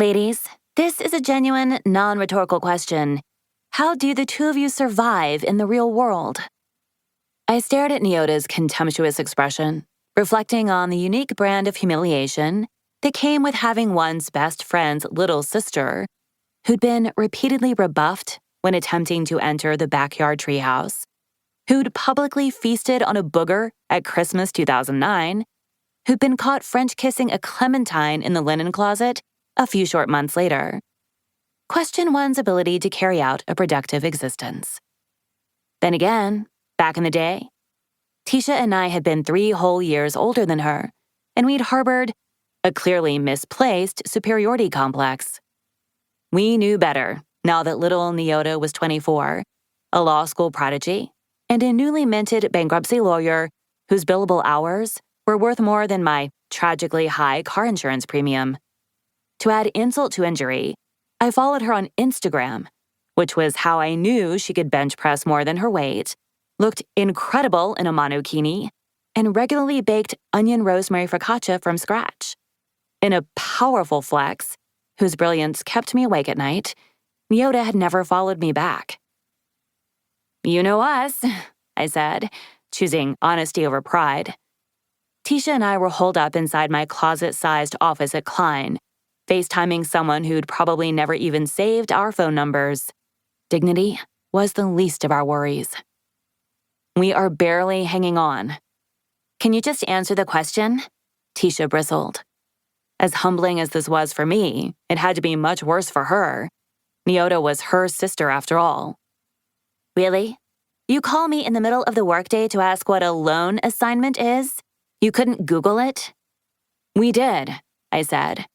Ladies, this is a genuine, non-rhetorical question. How do the two of you survive in the real world? I stared at Neota's contemptuous expression, reflecting on the unique brand of humiliation that came with having one's best friend's little sister, who'd been repeatedly rebuffed when attempting to enter the backyard treehouse, who'd publicly feasted on a booger at Christmas 2009, who'd been caught French kissing a clementine in the linen closet a few short months later. Question one's ability to carry out a productive existence. Then again, back in the day, Tisha and I had been 3 whole years older than her, and we'd harbored a clearly misplaced superiority complex. We knew better now that little Neota was 24, a law school prodigy, and a newly minted bankruptcy lawyer whose billable hours were worth more than my tragically high car insurance premium. To add insult to injury, I followed her on Instagram, which was how I knew she could bench press more than her weight, looked incredible in a monokini, and regularly baked onion rosemary focaccia from scratch. In a powerful flex, whose brilliance kept me awake at night, Neota had never followed me back. You know us, I said, choosing honesty over pride. Tisha and I were holed up inside my closet-sized office at Kline, FaceTiming someone who'd probably never even saved our phone numbers. Dignity was the least of our worries. We are barely hanging on. Can you just answer the question? Tisha bristled. As humbling as this was for me, it had to be much worse for her. Neota was her sister after all. Really? You call me in the middle of the workday to ask what a loan assignment is? You couldn't Google it? We did, I said,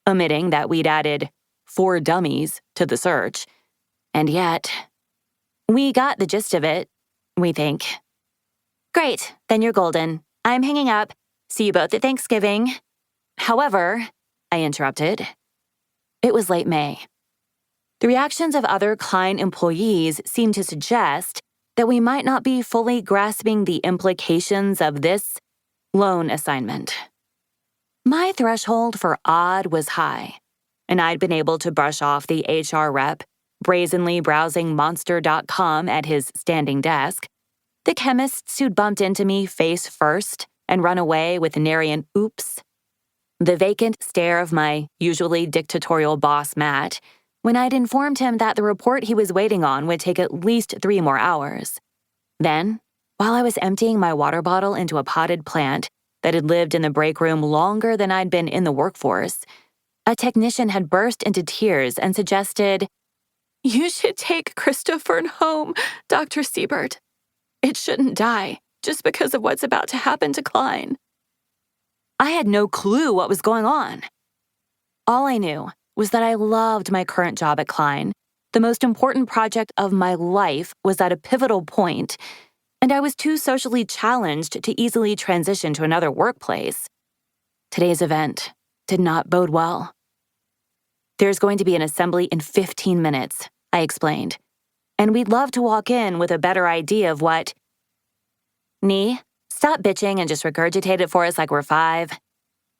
omitting that we'd added 4 dummies to the search. And yet, we got the gist of it, we think. Great, then you're golden. I'm hanging up. See you both at Thanksgiving. However, I interrupted. It was late May. The reactions of other Kline employees seemed to suggest that we might not be fully grasping the implications of this loan assignment. My threshold for odd was high, and I'd been able to brush off the HR rep brazenly browsing monster.com at his standing desk, the chemists who'd bumped into me face first and run away with nary an oops, the vacant stare of my usually dictatorial boss, Matt, when I'd informed him that the report he was waiting on would take at least 3 more hours. Then, while I was emptying my water bottle into a potted plant that had lived in the break room longer than I'd been in the workforce, a technician had burst into tears and suggested, "You should take Christopher home, Dr. Siebert. It shouldn't die just because of what's about to happen to Kline." I had no clue what was going on. All I knew was that I loved my current job at Kline. The most important project of my life was at a pivotal point, and I was too socially challenged to easily transition to another workplace. Today's event did not bode well. There's going to be an assembly in 15 minutes, I explained, and we'd love to walk in with a better idea of what... Nee, stop bitching and just regurgitate it for us like we're 5,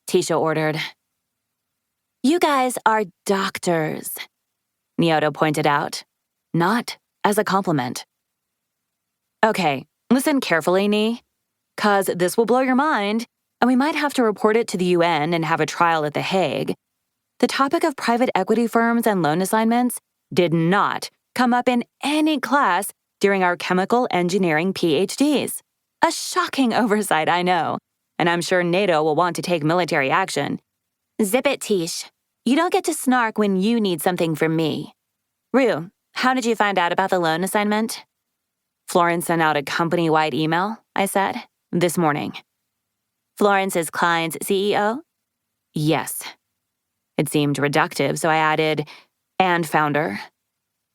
Tisha ordered. You guys are doctors, Neota pointed out, not as a compliment. Okay, listen carefully, Nee, 'cause this will blow your mind, and we might have to report it to the UN and have a trial at The Hague. The topic of private equity firms and loan assignments did not come up in any class during our chemical engineering PhDs. A shocking oversight, I know, and I'm sure NATO will want to take military action. Zip it, Tish. You don't get to snark when you need something from me. Rue, how did you find out about the loan assignment? Florence sent out a company-wide email, I said, this morning. Florence is Kline's CEO? Yes. It seemed reductive, so I added, and founder.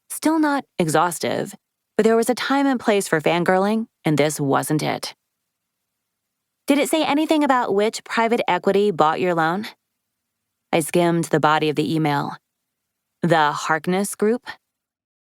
Still not exhaustive, but there was a time and place for fangirling, and this wasn't it. Did it say anything about which private equity bought your loan? I skimmed the body of the email. The Harkness Group,